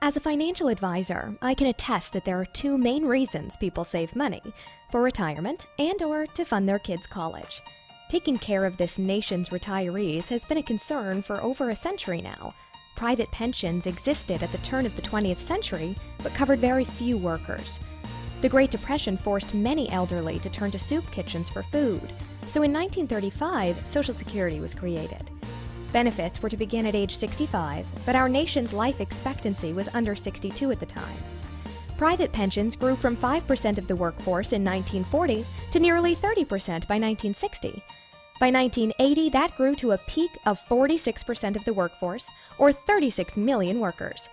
As a financial advisor, I can attest that there are two main reasons people save money: for retirement and/or to fund their kids' college. Taking care of this nation's retirees has been a concern for over a century now. Private pensions existed at the turn of the 20th century, but covered very few workers. The Great Depression forced many elderly to turn to soup kitchens for food, so in 1935, Social Security was created. Benefits were to begin at age 65, but our nation's life expectancy was under 62 at the time. Private pensions grew from 5% of the workforce in 1940 to nearly 30% by 1960. By 1980, that grew to a peak of 46% of the workforce, or 36 million workers.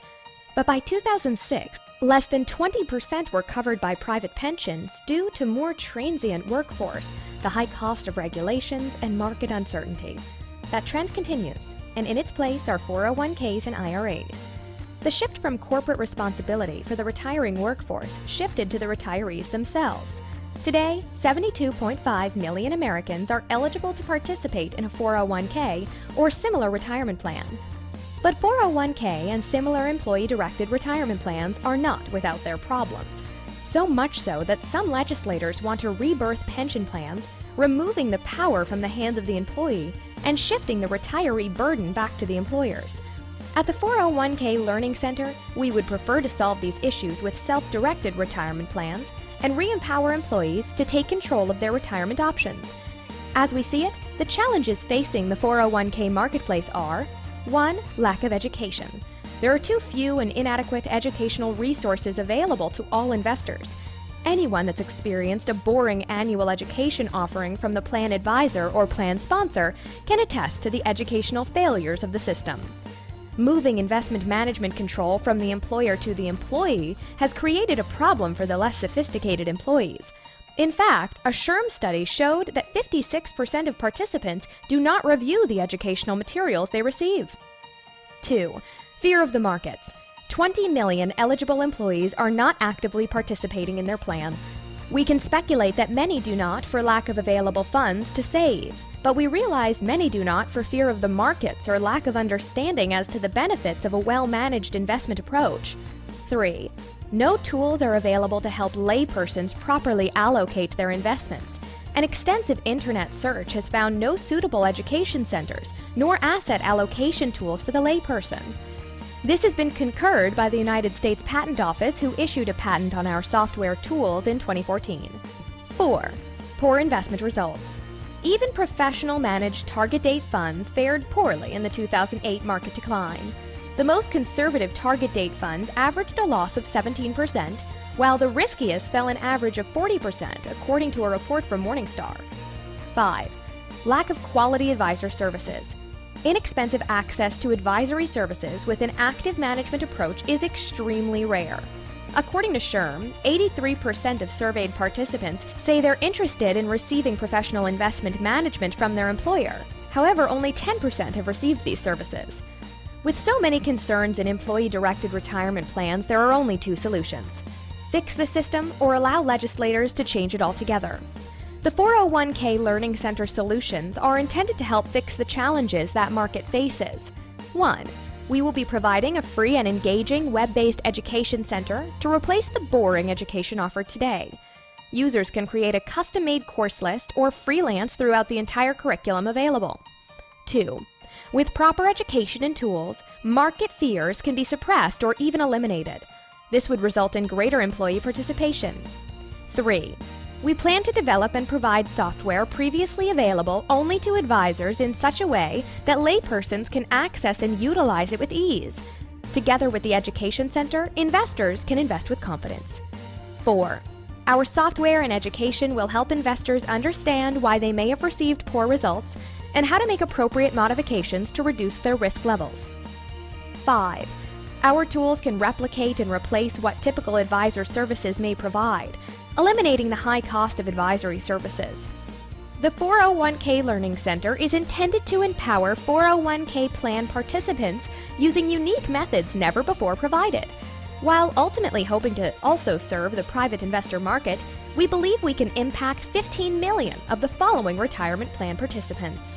But by 2006, less than 20% were covered by private pensions due to more transient workforce, the high cost of regulations, and market uncertainty. That trend continues, and in its place are 401ks and IRAs. The shift from corporate responsibility for the retiring workforce shifted to the retirees themselves. Today, 72.5 million Americans are eligible to participate in a 401k or similar retirement plan. But 401k and similar employee-directed retirement plans are not without their problems. So much so that some legislators want to rebirth pension plans, removing the power from the hands of the employee and shifting the retiree burden back to the employers. At the 401k Learning Center, we would prefer to solve these issues with self-directed retirement plans and re-empower employees to take control of their retirement options. As we see it, the challenges facing the 401k marketplace are: 1. Lack of education. There are too few and inadequate educational resources available to all investors. Anyone that's experienced a boring annual education offering from the plan advisor or plan sponsor can attest to the educational failures of the system. Moving investment management control from the employer to the employee has created a problem for the less sophisticated employees. In fact, a SHRM study showed that 56% of participants do not review the educational materials they receive. 2. Fear of the markets. 20 million eligible employees are not actively participating in their plan. We can speculate that many do not for lack of available funds to save, but we realize many do not for fear of the markets or lack of understanding as to the benefits of a well-managed investment approach. 3. No tools are available to help laypersons properly allocate their investments. An extensive internet search has found no suitable education centers nor asset allocation tools for the layperson. This has been concurred by the United States Patent Office, who issued a patent on our software tools in 2014. 4. Poor investment results. Even professional managed target date funds fared poorly in the 2008 market decline. The most conservative target date funds averaged a loss of 17%, while the riskiest fell an average of 40%, according to a report from Morningstar. 5. Lack of quality advisor services. Inexpensive access to advisory services with an active management approach is extremely rare. According to SHRM, 83% of surveyed participants say they're interested in receiving professional investment management from their employer. However, only 10% have received these services. With so many concerns in employee-directed retirement plans, there are only two solutions: fix the system or allow legislators to change it altogether. The 401k Learning Center solutions are intended to help fix the challenges that market faces. 1. We will be providing a free and engaging web-based education center to replace the boring education offered today. Users can create a custom-made course list or freelance throughout the entire curriculum available. 2. With proper education and tools, market fears can be suppressed or even eliminated. This would result in greater employee participation. 3. We plan to develop and provide software previously available only to advisors in such a way that laypersons can access and utilize it with ease. Together with the Education Center, investors can invest with confidence. 4. Our software and education will help investors understand why they may have received poor results and how to make appropriate modifications to reduce their risk levels. 5. Our tools can replicate and replace what typical advisor services may provide, eliminating the high cost of advisory services. The 401k Learning Center is intended to empower 401k plan participants using unique methods never before provided. While ultimately hoping to also serve the private investor market, we believe we can impact 15 million of the following retirement plan participants.